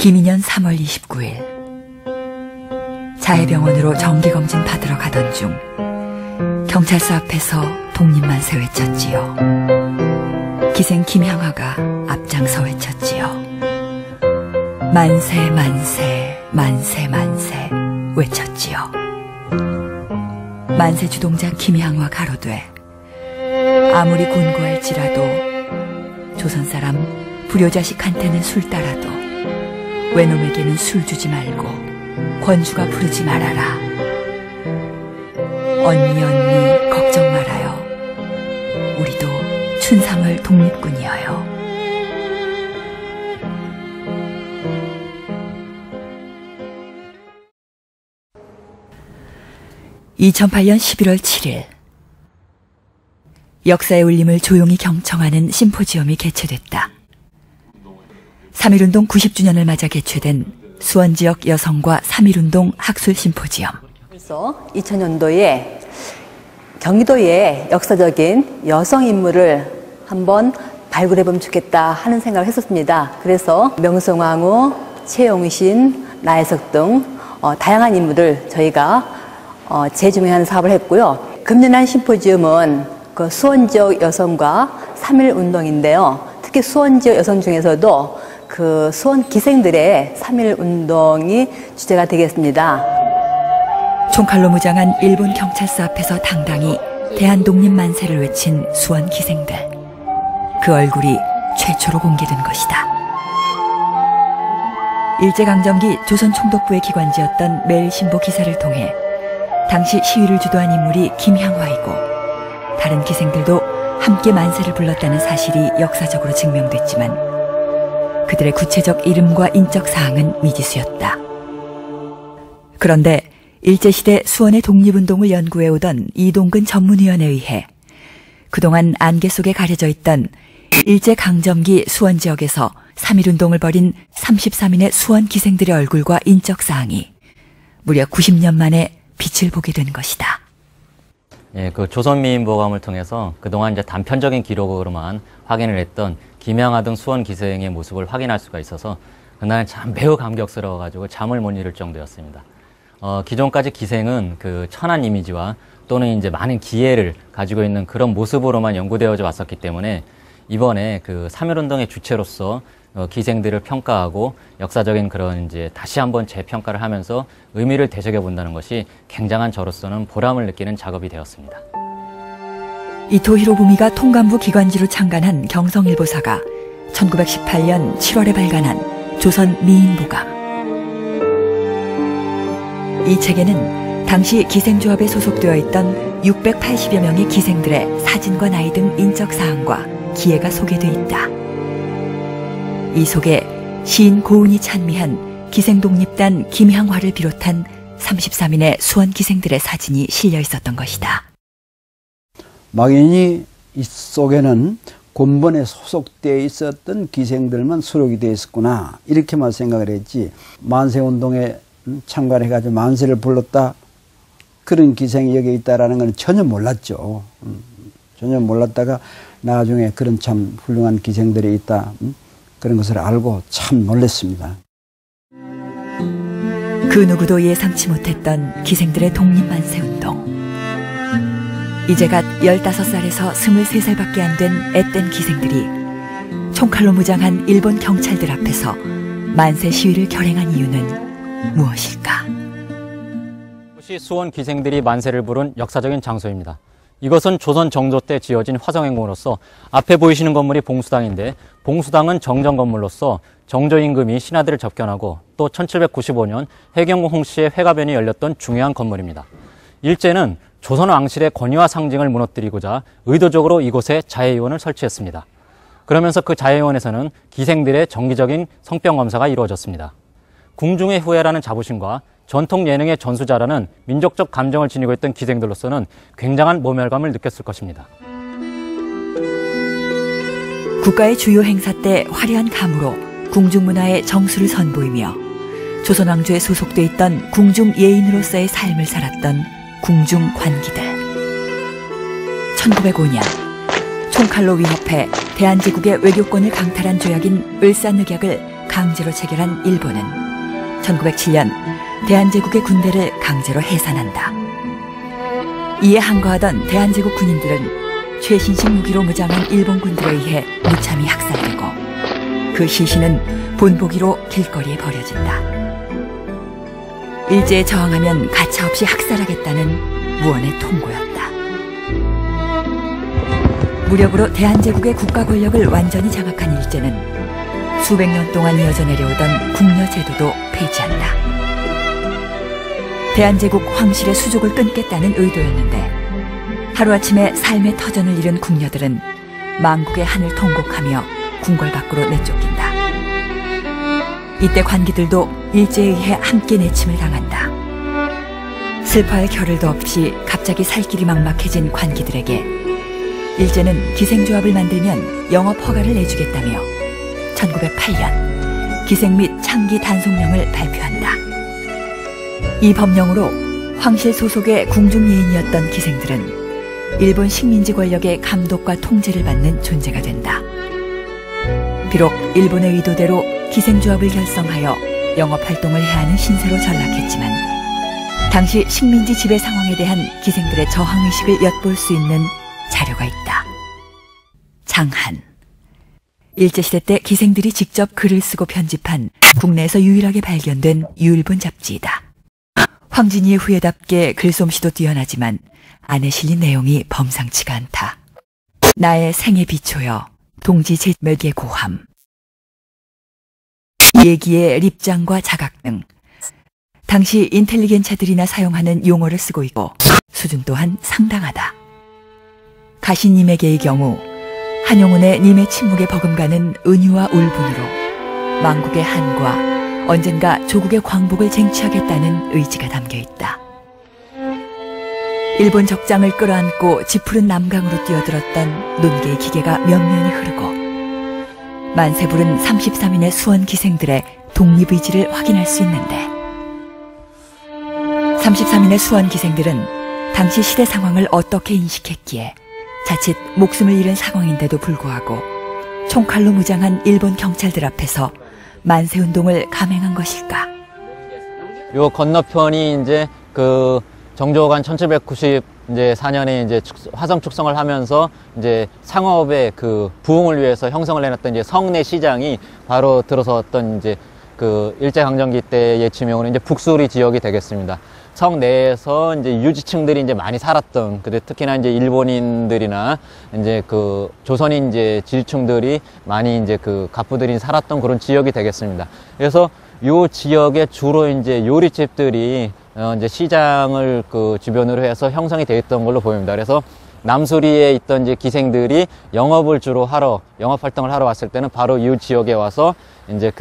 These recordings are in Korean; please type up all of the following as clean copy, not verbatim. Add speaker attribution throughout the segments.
Speaker 1: 김인년 3월 29일 자해병원으로 정기검진 받으러 가던 중 경찰서 앞에서 독립만세 외쳤지요. 기생 김향화가 앞장서 외쳤지요. 만세 만세 만세 만세 외쳤지요. 만세 주동자 김향화 가로되 아무리 곤고할지라도 조선 사람 불효자식한테는 술 따라도 외놈에게는 술 주지 말고 권주가 부르지 말아라. 언니 언니 걱정 말아요. 우리도 춘삼월 독립군이어요. (2008년 11월 7일) 역사의 울림을 조용히 경청하는 심포지엄이 개최됐다. 3.1운동 90주년을 맞아 개최된 수원지역 여성과 3.1운동 학술 심포지엄.
Speaker 2: 그래서 2000년도에 경기도의 역사적인 여성 인물을 한번 발굴해보면 좋겠다 하는 생각을 했었습니다. 그래서 명성황후, 최용신, 나혜석 등 다양한 인물을 저희가 재조명하는 사업을 했고요. 금년한 심포지엄은 그 수원지역 여성과 3.1운동인데요. 특히 수원지역 여성 중에서도 그 수원 기생들의 3.1운동이 주제가 되겠습니다.
Speaker 1: 총칼로 무장한 일본 경찰서 앞에서 당당히 대한독립만세를 외친 수원 기생들. 그 얼굴이 최초로 공개된 것이다. 일제강점기 조선총독부의 기관지였던 매일신보 기사를 통해 당시 시위를 주도한 인물이 김향화이고 다른 기생들도 함께 만세를 불렀다는 사실이 역사적으로 증명됐지만 그들의 구체적 이름과 인적 사항은 미지수였다. 그런데 일제시대 수원의 독립운동을 연구해오던 이동근 전문위원에 의해 그동안 안개 속에 가려져 있던 일제강점기 수원 지역에서 3.1운동을 벌인 33인의 수원 기생들의 얼굴과 인적 사항이 무려 90년 만에 빛을 보게 된 것이다.
Speaker 3: 예, 그 조선미인보감을 통해서 그동안 이제 단편적인 기록으로만 확인을 했던 김향화 등 수원 기생의 모습을 확인할 수가 있어서 그날 참 매우 감격스러워가지고 잠을 못 이룰 정도였습니다. 기존까지 기생은 그 천한 이미지와 또는 이제 많은 기회를 가지고 있는 그런 모습으로만 연구되어져 왔었기 때문에 이번에 그 3.1운동의 주체로서 기생들을 평가하고 역사적인 그런 이제 다시 한번 재평가를 하면서 의미를 되새겨 본다는 것이 굉장한 저로서는 보람을 느끼는 작업이 되었습니다.
Speaker 1: 이토 히로부미가 통감부 기관지로 창간한 경성일보사가 1918년 7월에 발간한 조선 미인보감. 이 책에는 당시 기생조합에 소속되어 있던 680여 명의 기생들의 사진과 나이 등 인적 사항과 기회가 소개돼 있다. 이 속에 시인 고은이 찬미한 기생독립단 김향화를 비롯한 33인의 수원 기생들의 사진이 실려 있었던 것이다.
Speaker 4: 막연히 이 속에는 군번에 소속되어 있었던 기생들만 수록이 되어 있었구나 이렇게만 생각을 했지 만세운동에 참관해가지고 만세를 불렀다 그런 기생이 여기 있다라는 건 전혀 몰랐죠. 전혀 몰랐다가 나중에 그런 참 훌륭한 기생들이 있다 그런 것을 알고 참 놀랐습니다.
Speaker 1: 그 누구도 예상치 못했던 기생들의 독립만세운동. 이제갓 15살에서 23살밖에 안 된 앳된 기생들이 총칼로 무장한 일본 경찰들 앞에서 만세 시위를 결행한 이유는 무엇일까?
Speaker 3: 이것이 수원 기생들이 만세를 부른 역사적인 장소입니다. 이것은 조선 정조 때 지어진 화성행궁으로서 앞에 보이시는 건물이 봉수당인데 봉수당은 정정 건물로서 정조 임금이 신하들을 접견하고 또 1795년 해경궁 홍씨의 회가변이 열렸던 중요한 건물입니다. 일제는 조선 왕실의 권위와 상징을 무너뜨리고자 의도적으로 이곳에 자해의원을 설치했습니다. 그러면서 그 자해의원에서는 기생들의 정기적인 성병 검사가 이루어졌습니다. 궁중의 후예라는 자부심과 전통 예능의 전수자라는 민족적 감정을 지니고 있던 기생들로서는 굉장한 모멸감을 느꼈을 것입니다.
Speaker 1: 국가의 주요 행사 때 화려한 감으로 궁중 문화의 정수를 선보이며 조선 왕조에 소속돼 있던 궁중 예인으로서의 삶을 살았던 궁중 관기들. 1905년 총칼로 위협해 대한제국의 외교권을 강탈한 조약인 을사늑약을 강제로 체결한 일본은 1907년 대한제국의 군대를 강제로 해산한다. 이에 항거하던 대한제국 군인들은 최신식 무기로 무장한 일본 군들에 의해 무참히 학살되고 그 시신은 본보기로 길거리에 버려진다. 일제에 저항하면 가차없이 학살하겠다는 무언의 통고였다. 무력으로 대한제국의 국가 권력을 완전히 장악한 일제는 수백 년 동안 이어져 내려오던 궁녀 제도도 폐지한다. 대한제국 황실의 수족을 끊겠다는 의도였는데 하루아침에 삶의 터전을 잃은 궁녀들은 망국의 한을 통곡하며 궁궐 밖으로 내쫓긴다. 이때 관기들도 일제에 의해 함께 내침을 당한다. 슬퍼할 겨를도 없이 갑자기 살 길이 막막해진 관기들에게 일제는 기생조합을 만들면 영업 허가를 내주겠다며 1908년 기생 및 창기 단속령을 발표한다. 이 법령으로 황실 소속의 궁중예인이었던 기생들은 일본 식민지 권력의 감독과 통제를 받는 존재가 된다. 비록 일본의 의도대로 기생조합을 결성하여 영업활동을 해야 하는 신세로 전락했지만 당시 식민지 지배 상황에 대한 기생들의 저항의식을 엿볼 수 있는 자료가 있다. 장한. 일제시대 때 기생들이 직접 글을 쓰고 편집한 국내에서 유일하게 발견된 유일본 잡지이다. 황진이의 후예답게 글솜씨도 뛰어나지만 안에 실린 내용이 범상치가 않다. 나의 생에 비초여 동지 제맥의 고함. 얘기의 립장과 자각 등 당시 인텔리겐차들이나 사용하는 용어를 쓰고 있고 수준 또한 상당하다. 가시님에게의 경우 한용운의 님의 침묵에 버금가는 은유와 울분으로 망국의 한과 언젠가 조국의 광복을 쟁취하겠다는 의지가 담겨있다. 일본 적장을 끌어안고 짙푸른 남강으로 뛰어들었던 논개의 기계가 면면이 흐르고 만세 부른 33인의 수원 기생들의 독립의지를 확인할 수 있는데 33인의 수원 기생들은 당시 시대 상황을 어떻게 인식했기에 자칫 목숨을 잃은 상황인데도 불구하고 총칼로 무장한 일본 경찰들 앞에서 만세운동을 감행한 것일까?
Speaker 3: 요 건너편이 이제 그 정조관 1794년에 이제 화성 축성을 하면서 이제 상업의 그 부흥을 위해서 형성을 해놨던 이제 성내 시장이 바로 들어섰던 이제 그 일제강점기 때의 지명으로 이제 북수리 지역이 되겠습니다. 성 내에서 이제 유지층들이 이제 많이 살았던, 근데 특히나 이제 일본인들이나 이제 그 조선인 이제 지층들이 많이 이제 그 갑부들이 살았던 그런 지역이 되겠습니다. 그래서 요 지역에 주로 이제 요리집들이 이제 시장을 그 주변으로 해서 형성이 되어 있던 걸로 보입니다. 그래서 남수리에 있던 이제 기생들이 영업을 주로 하러, 영업 활동을 하러 왔을 때는 바로 이 지역에 와서 이제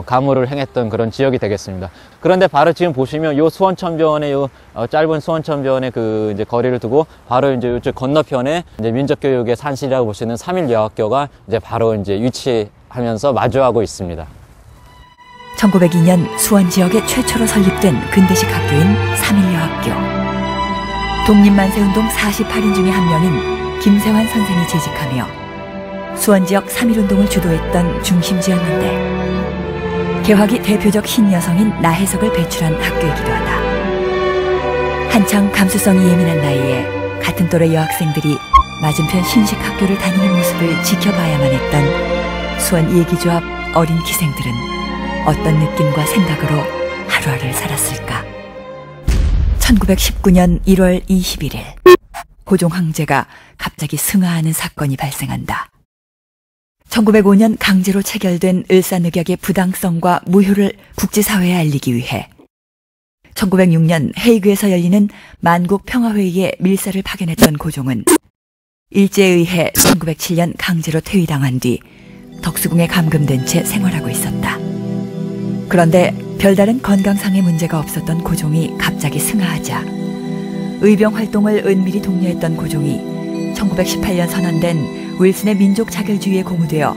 Speaker 3: 가물을 행했던 그런 지역이 되겠습니다. 그런데 바로 지금 보시면 요 수원천변의 요 짧은 수원천변의 그 이제 거리를 두고 바로 이제 이쪽 건너편에 이제 민족교육의 산실이라고 보시는 삼일여학교가 이제 바로 이제 위치하면서 마주하고 있습니다.
Speaker 1: 1902년 수원 지역에 최초로 설립된 근대식 학교인 삼일여학교. 독립만세운동 48인 중에 한 명인 김세환 선생이 재직하며 수원 지역 3.1운동을 주도했던 중심지였는데 개화기 대표적 흰 여성인 나혜석을 배출한 학교이기도 하다. 한창 감수성이 예민한 나이에 같은 또래 여학생들이 맞은편 신식 학교를 다니는 모습을 지켜봐야만 했던 수원 예기조합 어린 기생들은 어떤 느낌과 생각으로 하루하루를 살았을까? 1919년 1월 21일 고종 황제가 갑자기 승하하는 사건이 발생한다. 1905년 강제로 체결된 을사늑약의 부당성과 무효를 국제사회에 알리기 위해 1906년 헤이그에서 열리는 만국 평화회의에 밀사를 파견했던 고종은 일제에 의해 1907년 강제로 퇴위당한 뒤 덕수궁에 감금된 채 생활하고 있었다. 그런데 별다른 건강상의 문제가 없었던 고종이 갑자기 승하하자 의병 활동을 은밀히 독려했던 고종이 1918년 선언된 윌슨의 민족 자결주의에 고무되어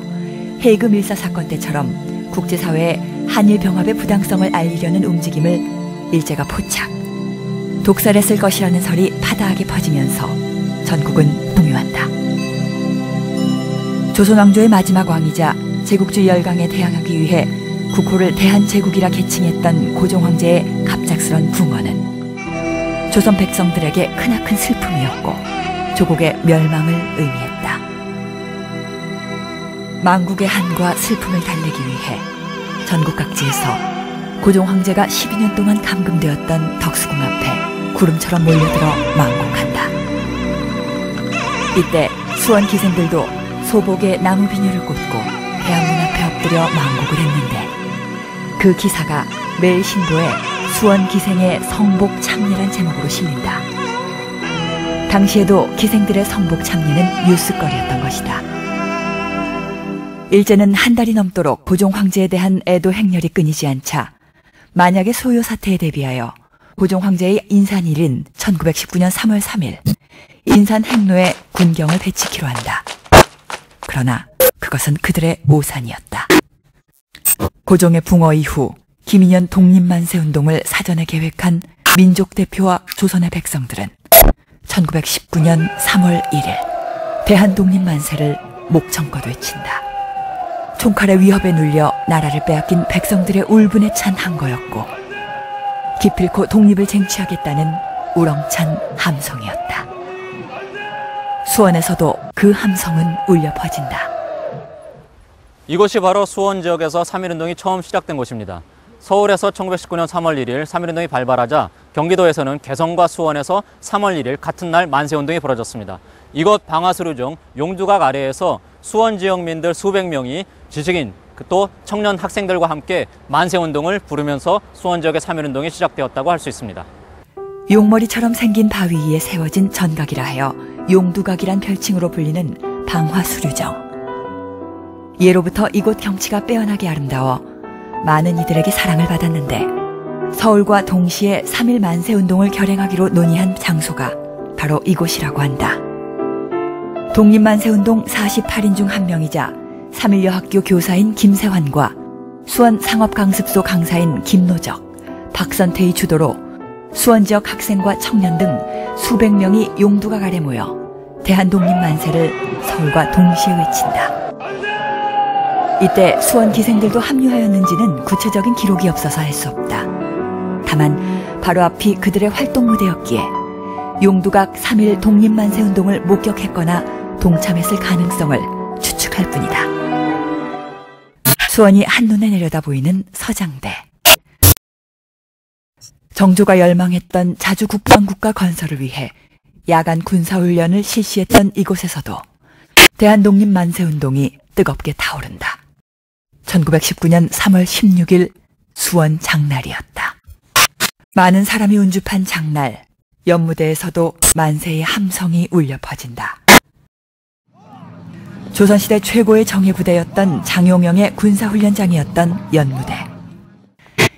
Speaker 1: 헤이그 밀사 사건 때처럼 국제사회에 한일 병합의 부당성을 알리려는 움직임을 일제가 포착, 독살했을 것이라는 설이 파다하게 퍼지면서 전국은 동요한다. 조선왕조의 마지막 왕이자 제국주의 열강에 대항하기 위해 국호를 대한제국이라 개칭했던 고종황제의 갑작스런 붕어는 조선 백성들에게 크나큰 슬픔이었고 조국의 멸망을 의미했다. 망국의 한과 슬픔을 달래기 위해 전국 각지에서 고종황제가 12년 동안 감금되었던 덕수궁 앞에 구름처럼 몰려들어 망국한다. 이때 수원 기생들도 소복에 나무 비녀를 꽂고 대한문 앞에 엎드려 망국을 했는데 그 기사가 매일 신보에 수원 기생의 성복 참례란 제목으로 실린다. 당시에도 기생들의 성복 참례는 뉴스거리였던 것이다. 일제는 한 달이 넘도록 고종 황제에 대한 애도 행렬이 끊이지 않자 만약의 소요 사태에 대비하여 고종 황제의 인산일인 1919년 3월 3일 인산 행로에 군경을 배치키로 한다. 그러나 그것은 그들의 오산이었다. 고종의 붕어 이후 김인현 독립만세운동을 사전에 계획한 민족 대표와 조선의 백성들은 1919년 3월 1일 대한독립만세를 목청껏 외친다. 총칼의 위협에 눌려 나라를 빼앗긴 백성들의 울분에 찬 한거였고 기필코 독립을 쟁취하겠다는 우렁찬 함성이었다. 수원에서도 그 함성은 울려 퍼진다.
Speaker 3: 이곳이 바로 수원 지역에서 3.1운동이 처음 시작된 곳입니다. 서울에서 1919년 3월 1일 3.1운동이 발발하자 경기도에서는 개성과 수원에서 3월 1일 같은 날 만세운동이 벌어졌습니다. 이곳 방화수류정 용두각 아래에서 수원 지역민들 수백 명이 지식인 또 청년 학생들과 함께 만세운동을 부르면서 수원 지역의 3.1운동이 시작되었다고 할 수 있습니다.
Speaker 1: 용머리처럼 생긴 바위 위에 세워진 전각이라 하여 용두각이란 별칭으로 불리는 방화수류정. 예로부터 이곳 경치가 빼어나게 아름다워 많은 이들에게 사랑을 받았는데 서울과 동시에 3.1 만세운동을 결행하기로 논의한 장소가 바로 이곳이라고 한다. 독립만세운동 48인 중 한 명이자 3.1 여학교 교사인 김세환과 수원 상업강습소 강사인 김노적, 박선태의 주도로 수원 지역 학생과 청년 등 수백 명이 용두각 아래 모여 대한독립만세를 서울과 동시에 외친다. 이때 수원 기생들도 합류하였는지는 구체적인 기록이 없어서 알 수 없다. 다만 바로 앞이 그들의 활동 무대였기에 용두각 3.1 독립만세운동을 목격했거나 동참했을 가능성을 추측할 뿐이다. 수원이 한눈에 내려다 보이는 서장대. 정조가 열망했던 자주 국방국가 건설을 위해 야간 군사훈련을 실시했던 이곳에서도 대한독립만세운동이 뜨겁게 타오른다. 1919년 3월 16일 수원 장날이었다. 많은 사람이 운집한 장날, 연무대에서도 만세의 함성이 울려 퍼진다. 조선시대 최고의 정예부대였던 장용영의 군사훈련장이었던 연무대.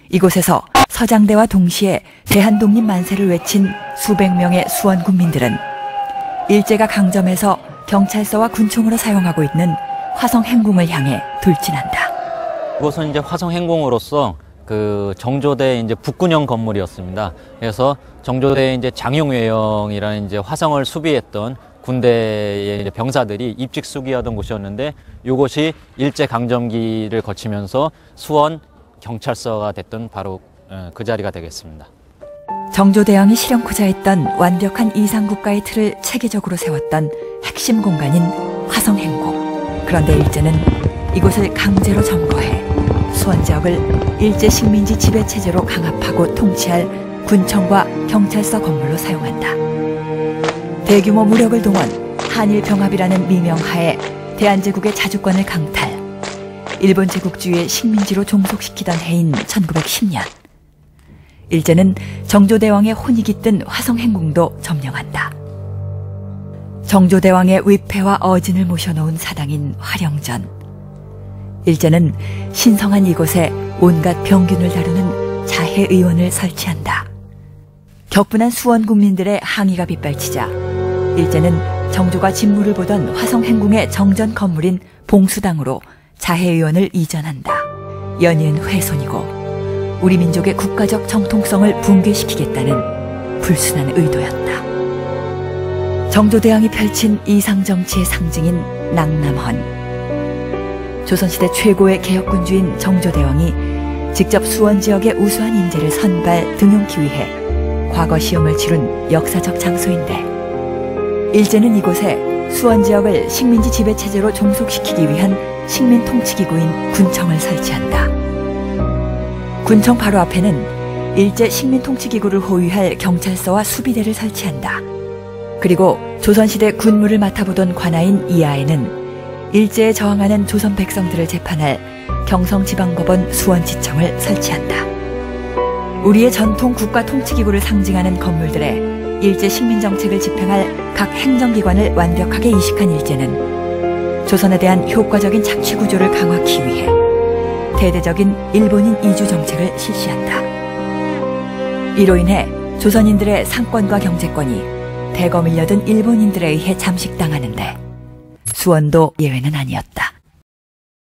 Speaker 1: 이곳에서 서장대와 동시에 대한독립만세를 외친 수백 명의 수원 군민들은 일제가 강점해서 경찰서와 군총으로 사용하고 있는 화성행궁을 향해 돌진한다.
Speaker 3: 이곳은 이제 화성행궁으로서 그 정조대 이제 북군형 건물이었습니다. 그래서 정조대 이제 장용외영이라는 이제 화성을 수비했던 군대의 이제 병사들이 입직 수기하던 곳이었는데 이곳이 일제 강점기를 거치면서 수원 경찰서가 됐던 바로 그 자리가 되겠습니다.
Speaker 1: 정조대왕이 실현코자 했던 완벽한 이상국가의 틀을 체계적으로 세웠던 핵심 공간인 화성행궁. 그런데 일제는 이곳을 강제로 점거해 수원 지역을 일제 식민지 지배체제로 강압하고 통치할 군청과 경찰서 건물로 사용한다. 대규모 무력을 동원, 한일병합이라는 미명하에 대한제국의 자주권을 강탈, 일본 제국주의의 식민지로 종속시키던 해인 1910년. 일제는 정조대왕의 혼이 깃든 화성행궁도 점령한다. 정조대왕의 위패와 어진을 모셔놓은 사당인 화령전. 일제는 신성한 이곳에 온갖 병균을 다루는 자해의원을 설치한다. 격분한 수원 국민들의 항의가 빗발치자 일제는 정조가 진무를 보던 화성행궁의 정전 건물인 봉수당으로 자해의원을 이전한다. 연이은 훼손이고 우리 민족의 국가적 정통성을 붕괴시키겠다는 불순한 의도였다. 정조대왕이 펼친 이상정치의 상징인 낭남헌. 조선시대 최고의 개혁군주인 정조대왕이 직접 수원 지역의 우수한 인재를 선발 등용키 위해 과거 시험을 치룬 역사적 장소인데, 일제는 이곳에 수원 지역을 식민지 지배체제로 종속시키기 위한 식민 통치기구인 군청을 설치한다. 군청 바로 앞에는 일제 식민 통치기구를 호위할 경찰서와 수비대를 설치한다. 그리고 조선시대 군무를 맡아보던 관아인 이하에는 일제에 저항하는 조선 백성들을 재판할 경성지방법원 수원지청을 설치한다. 우리의 전통 국가 통치기구를 상징하는 건물들에 일제 식민정책을 집행할 각 행정기관을 완벽하게 이식한 일제는 조선에 대한 효과적인 착취구조를 강화하기 위해 대대적인 일본인 이주 정책을 실시한다. 이로 인해 조선인들의 상권과 경제권이 대거 밀려든 일본인들에 의해 잠식당하는데 수원도 예외는 아니었다.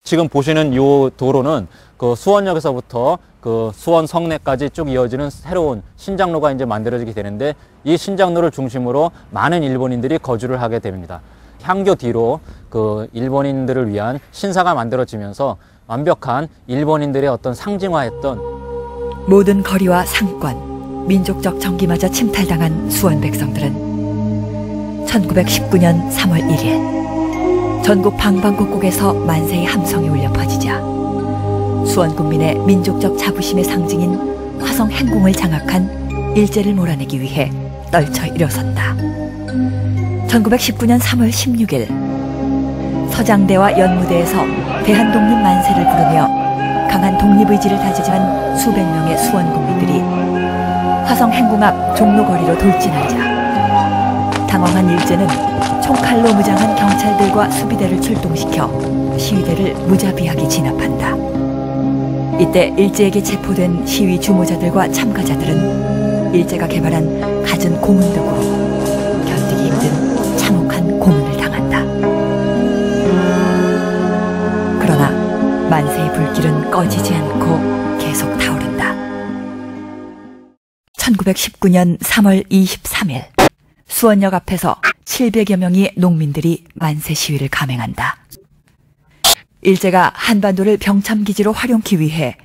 Speaker 3: 지금 보시는 이 도로는 그 수원역에서부터 그 수원 성내까지 쭉 이어지는 새로운 신장로가 이제 만들어지게 되는데, 이 신장로를 중심으로 많은 일본인들이 거주를 하게 됩니다. 향교 뒤로 그 일본인들을 위한 신사가 만들어지면서 완벽한 일본인들의 어떤 상징화했던
Speaker 1: 모든 거리와 상권, 민족적 정기마저 침탈당한 수원 백성들은 1919년 3월 1일 전국 방방곡곡에서 만세의 함성이 울려 퍼지자 수원 국민의 민족적 자부심의 상징인 화성 행궁을 장악한 일제를 몰아내기 위해 떨쳐 일어선다. 1919년 3월 16일 서장대와 연무대에서 대한독립 만세를 부르며 강한 독립의지를 다지한 수백 명의 수원 국민들이 화성 행궁 앞 종로거리로 돌진하자 당황한 일제는 총칼로 무장한 경찰들과 수비대를 출동시켜 시위대를 무자비하게 진압한다. 이때 일제에게 체포된 시위 주모자들과 참가자들은 일제가 개발한 갖은 고문덕으로 견디기 힘든 참혹한 고문을 당한다. 그러나 만세의 불길은 꺼지지 않고 계속 타오른다. 1919년 3월 23일 수원역 앞에서 700여 명의 농민들이 만세 시위를 감행한다. 일제가 한반도를 병참기지로 활용하기 위해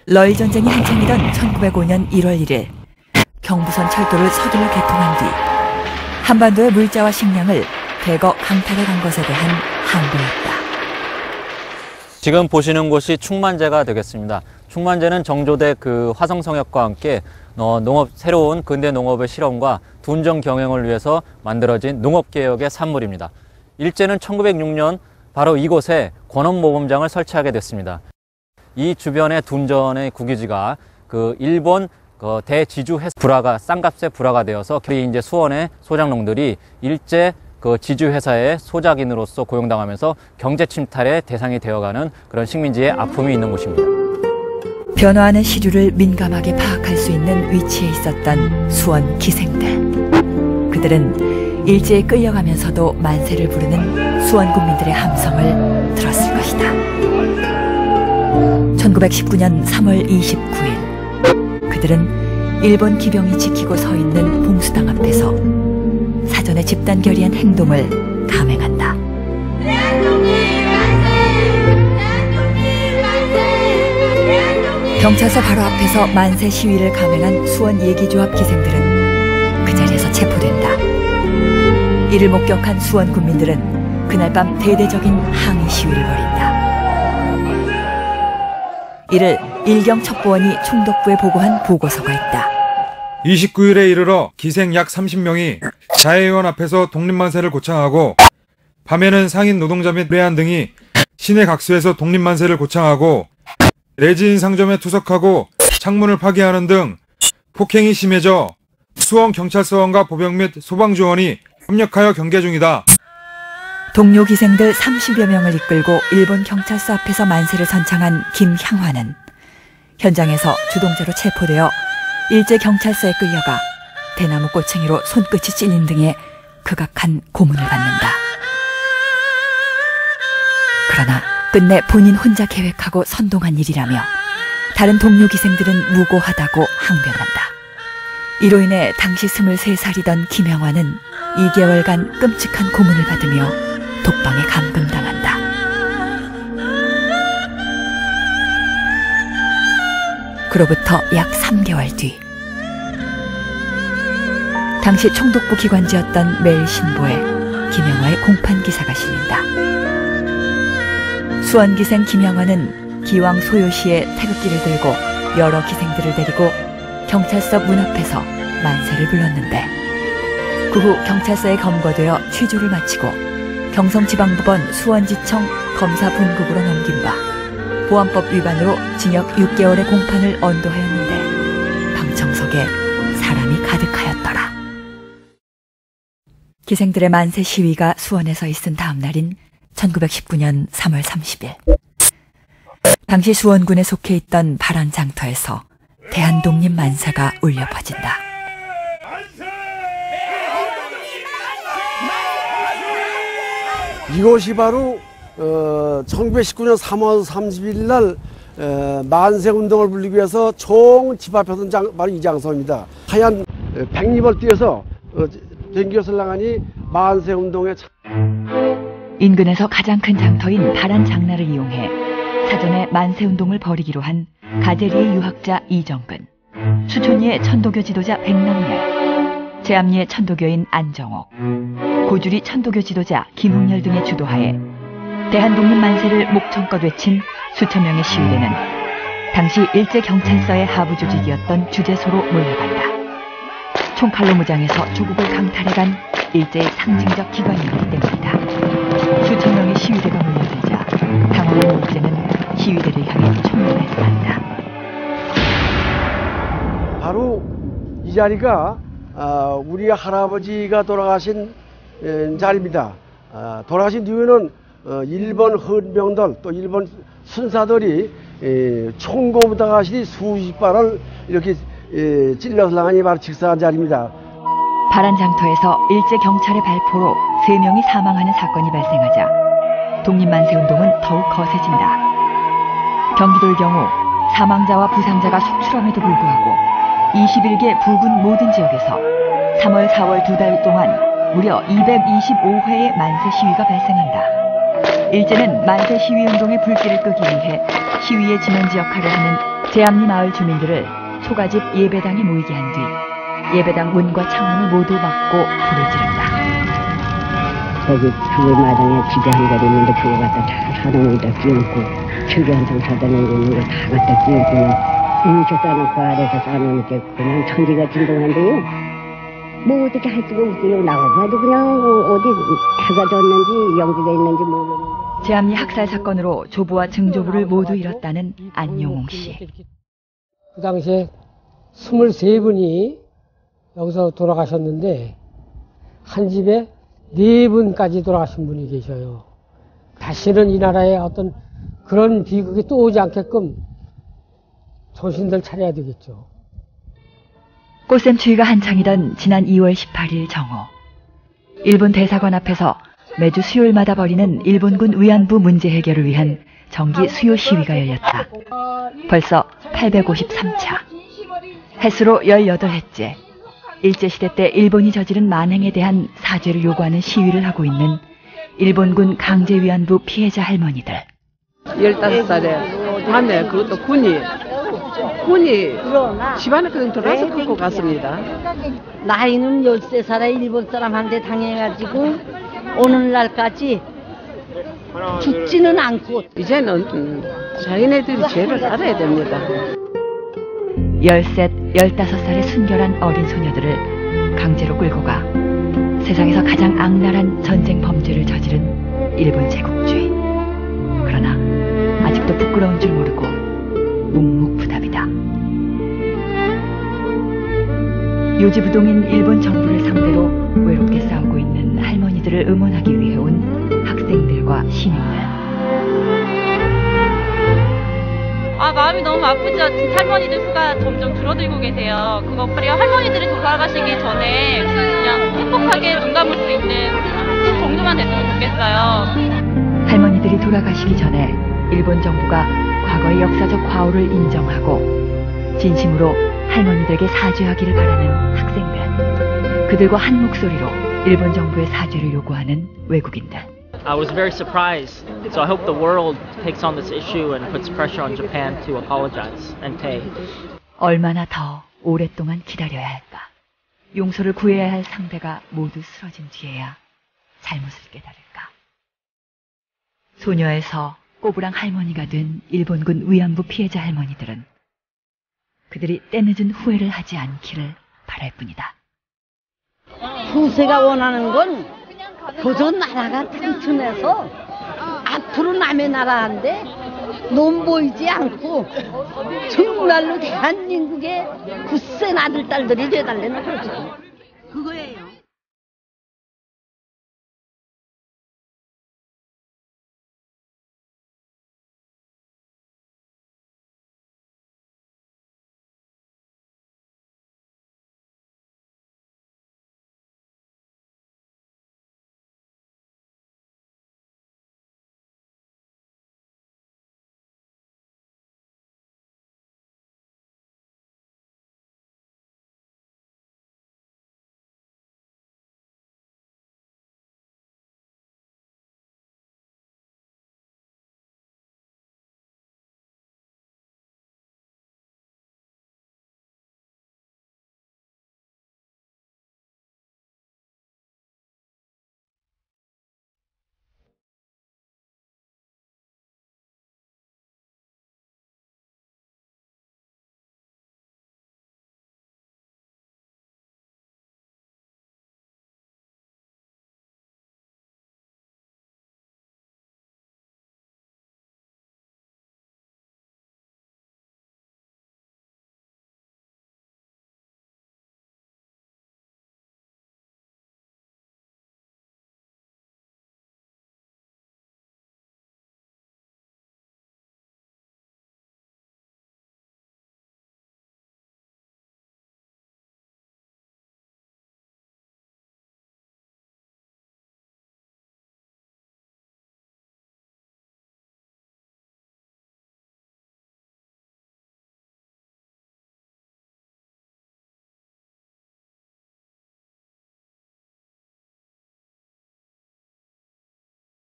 Speaker 1: 러일 전쟁이 한창이던 1905년 1월 1일 경부선 철도를 서둘러 개통한 뒤 한반도의 물자와 식량을 대거 강탈해 간 것에 대한 항거였다.
Speaker 3: 지금 보시는 곳이 충만제가 되겠습니다. 충만제는 정조대 그 화성성역과 함께 새로운 근대 농업의 실험과 둔정 경영을 위해서 만들어진 농업개혁의 산물입니다. 일제는 1906년 바로 이곳에 권원모범장을 설치하게 됐습니다. 이 주변의 둔전의 국유지가 그 일본 대지주 회사 싼값에 불화가 되어서 이제 수원의 소작농들이 일제 그 지주회사의 소작인으로서 고용당하면서 경제 침탈의 대상이 되어가는 그런 식민지의 아픔이 있는 곳입니다.
Speaker 1: 변화하는 시류를 민감하게 파악할 수 있는 위치에 있었던 수원 기생들. 그들은 일제에 끌려가면서도 만세를 부르는 수원 국민들의 함성을 들었을 것이다. 1919년 3월 29일 그들은 일본 기병이 지키고 서 있는 봉수당 앞에서 사전에 집단 결의한 행동을 감행한다. 경찰서 바로 앞에서 만세 시위를 감행한 수원 예기조합 기생들은 그 자리에서 체포된다. 이를 목격한 수원 국민들은 그날 밤 대대적인 항의 시위를 벌인다. 이를 일경첩보원이 총독부에 보고한 보고서가 있다.
Speaker 5: 29일에 이르러 기생 약 30명이 자해의원 앞에서 독립만세를 고창하고 밤에는 상인 노동자 및 레안 등이 시내 각수에서 독립만세를 고창하고 레지인 상점에 투석하고 창문을 파괴하는 등 폭행이 심해져 수원경찰서원과 보병 및 소방조원이 협력하여 경계 중이다.
Speaker 1: 동료 기생들 30여 명을 이끌고 일본 경찰서 앞에서 만세를 선창한 김향화는 현장에서 주동자로 체포되어 일제 경찰서에 끌려가 대나무 꼬챙이로 손끝이 찔린 등의 극악한 고문을 받는다. 그러나 끝내 본인 혼자 계획하고 선동한 일이라며 다른 동료 기생들은 무고하다고 항변한다. 이로 인해 당시 23살이던 김향화는 2개월간 끔찍한 고문을 받으며 독방에 감금당한다. 그로부터 약 3개월 뒤, 당시 총독부 기관지였던 매일신보에 김영화의 공판 기사가 실린다. 수원기생 김영화는 기왕 소요시에 태극기를 들고 여러 기생들을 데리고 경찰서 문 앞에서 만세를 불렀는데, 그 후 경찰서에 검거되어 취조를 마치고 경성지방법원 수원지청 검사분국으로 넘긴 바 보안법 위반으로 징역 6개월의 공판을 언도하였는데 방청석에 사람이 가득하였더라. 기생들의 만세 시위가 수원에서 있은 다음 날인 1919년 3월 30일, 당시 수원군에 속해 있던 발안장터에서 대한독립 만사가 울려 퍼진다.
Speaker 6: 이곳이 바로 1919년 3월 30일 날 만세운동을 불리기 위해서 총 집합했던 바로 이 장소입니다. 하얀 백립을 띄어서 댕겨서 나가니 만세운동에
Speaker 1: 인근에서 가장 큰 장터인 발안장날을 이용해 사전에 만세운동을 벌이기로 한 가재리의 유학자 이정근, 수촌리의 천도교 지도자 백남열, 제암리의 천도교인 안정옥, 고주리 천도교 지도자 김흥렬 등의 주도하에 대한독립 만세를 목청껏 외친 수천 명의 시위대는 당시 일제경찰서의 하부 조직이었던 주재소로 몰려간다. 총칼로 무장해서 조국을 강탈해간 일제의 상징적 기관이었기 때문이다. 수천 명의 시위대가 몰려들자 당황한 일제는 시위대를 향해 총을 발사한다.
Speaker 6: 바로 이 자리가 우리 할아버지가 돌아가신 자리입니다. 돌아가신 뒤에는 일본 헌병들 또 일본 순사들이 총고부다가시 수십 발을 이렇게 찔러서 나가니 바로 직사한 자리입니다.
Speaker 1: 발안장터에서 일제 경찰의 발포로 3명이 사망하는 사건이 발생하자 독립만세운동은 더욱 거세진다. 경기도의 경우 사망자와 부상자가 속출함에도 불구하고 21개 부근 모든 지역에서 3월, 4월 2달 동안 무려 225회의 만세 시위가 발생한다. 일제는 만세 시위 운동의 불길을 끄기 위해 시위의 진원지 역할을 하는 제암리 마을 주민들을 소가집 예배당에 모이게 한 뒤 예배당 문과 창문을 모두 막고 불을 지른다.
Speaker 7: 거기 주변 마당에 집에 한 자리 있는데 그거 갖다 다 사람에다 끼얹고 칠개 한 통 사다 내고 있는 거 다 갖다 끼얹고는 이렇게 싸놓고 아래서 싸놓으니까 그냥 천지가 진동한데요. 뭐 어떻게 할 수가 없어요. 나가봐도 그냥 어디 해가 졌는지 연기가 있는지 모르는.
Speaker 1: 제암리 학살 사건으로 조부와 증조부를 모두 잃었다는 안용홍 씨.
Speaker 8: 그 당시에 23분이 여기서 돌아가셨는데 한 집에 4분까지 돌아가신 분이 계셔요. 다시는 이 나라에 어떤 그런 비극이 또 오지 않게끔 정신들 차려야 되겠죠.
Speaker 1: 꽃샘추위가 한창이던 지난 2월 18일 정오, 일본 대사관 앞에서 매주 수요일마다 벌이는 일본군 위안부 문제 해결을 위한 정기 수요 시위가 열렸다. 벌써 853차, 횟수로 18회째 일제시대 때 일본이 저지른 만행에 대한 사죄를 요구하는 시위를 하고 있는 일본군 강제위안부 피해자 할머니들.
Speaker 9: 15살에 밤에 그것도 군이 집안에 그냥 들어와서 끌고 갔습니다.
Speaker 10: 나이는 13살에 일본 사람한테 당해가지고 오늘날까지 죽지는 않고
Speaker 9: 이제는 자기네들이 죄를 알아야 됩니다.
Speaker 1: 13, 15살의 순결한 어린 소녀들을 강제로 끌고 가 세상에서 가장 악랄한 전쟁 범죄를 저지른 일본 제국주의. 그러나 아직도 부끄러운 줄 모르고 묵묵부답이다. 요지부동인 일본 정부를 상대로 외롭게 싸우고 있는 할머니들을 응원하기 위해 온 학생들과 시민들.
Speaker 11: 마음이 너무 아프죠. 할머니들 수가 점점 줄어들고 계세요. 그거 할머니들이 돌아가시기 전에 그냥 행복하게 눈 감을 수 있는 그 정도만 됐으면 좋겠어요.
Speaker 1: 할머니들이 돌아가시기 전에 일본 정부가 과거의 역사적 과오를 인정하고 진심으로 할머니들에게 사죄하기를 바라는 학생들. 그들과 한 목소리로 일본 정부의 사죄를 요구하는 외국인들.
Speaker 12: I was very surprised. So I hope the world takes on this issue and puts pressure on Japan to apologize and pay.
Speaker 1: 얼마나 더 오랫동안 기다려야 할까? 용서를 구해야 할 상대가 모두 쓰러진 뒤에야 잘못을 깨달을까? 소녀에서 꼬부랑 할머니가 된 일본군 위안부 피해자 할머니들은 그들이 때늦은 후회를 하지 않기를 바랄 뿐이다.
Speaker 10: 후세가 원하는 건 그저 나라가 튼튼해서 앞으로 남의 나라인데 넘보이지 않고 정말로 대한민국의 굳센 아들, 딸들이 돼달라는 거죠. 그거예요.